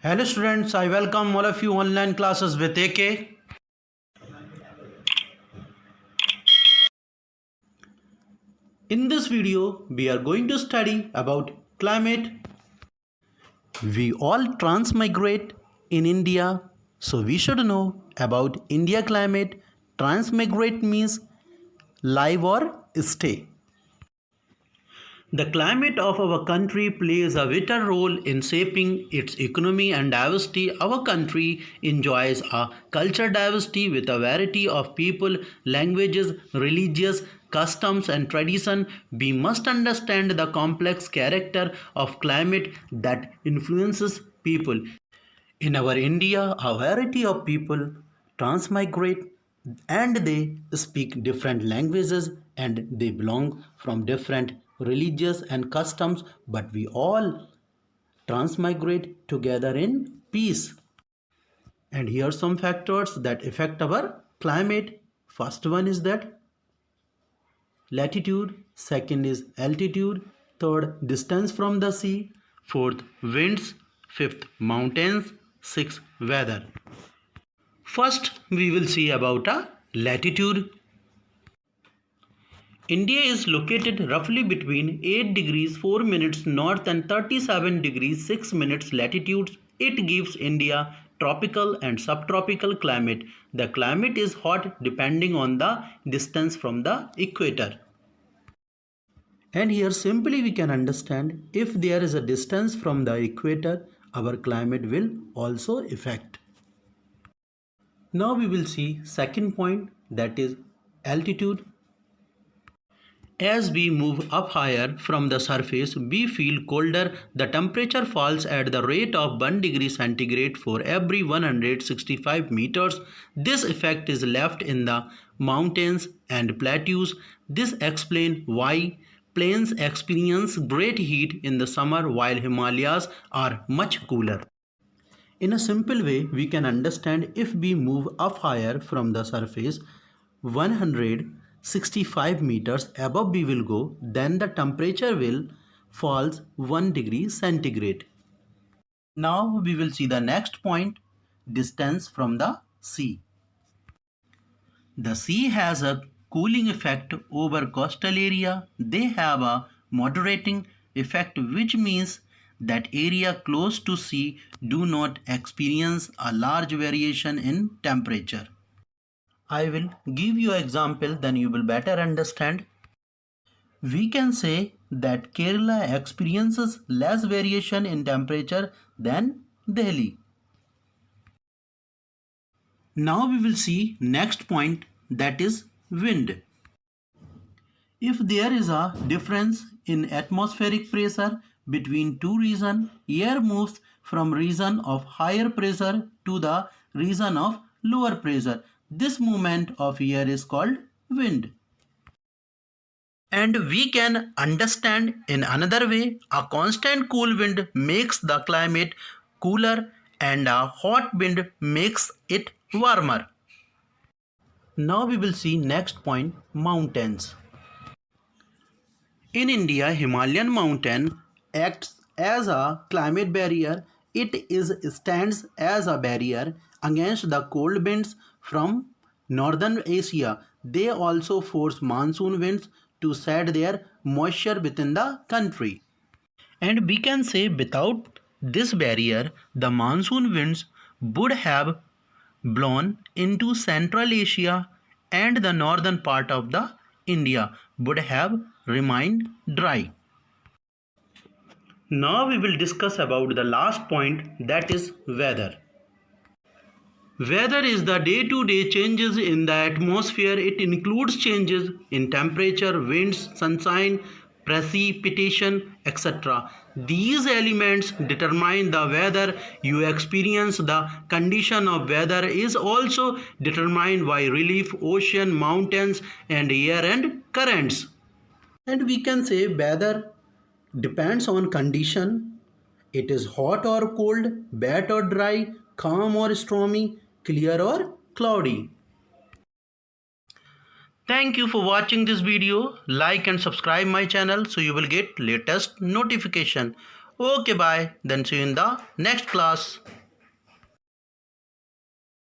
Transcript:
Hello students, I welcome all of you online classes with AK. In this video, we are going to study about climate. We all transmigrate in India, so we should know about India climate. Transmigrate means live or stay. The climate of our country plays a vital role in shaping its economy and diversity. Our country enjoys a cultural diversity with a variety of people, languages, religious customs and tradition. We must understand the complex character of climate that influences people. In our India, a variety of people transmigrate and they speak different languages and they belong from different religious and customs, but we all transmigrate together in peace. And here are some factors that affect our climate. First one is that latitude, second is altitude, third distance from the sea, fourth winds, fifth mountains, sixth weather. First, we will see about a latitude. India is located roughly between 8 degrees 4 minutes north and 37 degrees 6 minutes latitude. It gives India tropical and subtropical climate. The climate is hot depending on the distance from the equator. And here simply we can understand if there is a distance from the equator, our climate will also affect. Now we will see second point, that is altitude. As we move up higher from the surface, we feel colder. The temperature falls at the rate of 1 degree centigrade for every 165 meters. This effect is left in the mountains and plateaus. This explains why plains experience great heat in the summer while Himalayas are much cooler. In a simple way, we can understand if we move up higher from the surface, 165 meters above we will go, then the temperature will falls 1 degree centigrade. Now we will see the next point, distance from the sea. The sea has a cooling effect over coastal area. They have a moderating effect, which means that area close to sea do not experience a large variation in temperature. I will give you an example, then you will better understand. We can say that Kerala experiences less variation in temperature than Delhi. Now we will see next point, that is wind. If there is a difference in atmospheric pressure between two regions, air moves from region of higher pressure to the region of lower pressure. This movement of air is called wind. And we can understand in another way, a constant cool wind makes the climate cooler and a hot wind makes it warmer. Now we will see next point, mountains. In India, Himalayan mountain acts as a climate barrier. It stands as a barrier against the cold winds from northern Asia. They also force monsoon winds to shed their moisture within the country. And we can say without this barrier, the monsoon winds would have blown into Central Asia and the northern part of the India would have remained dry. Now we will discuss about the last point, that is weather. Weather is the day-to-day changes in the atmosphere. It includes changes in temperature, winds, sunshine, precipitation, etc. These elements determine the weather you experience. The condition of weather is also determined by relief, ocean, mountains, and air and currents. And we can say weather depends on condition. It is hot or cold, wet or dry, calm or stormy, clear or cloudy. Thank you for watching this video. Like and subscribe my channel so you will get latest notification. Okay, bye. Then see you in the next class.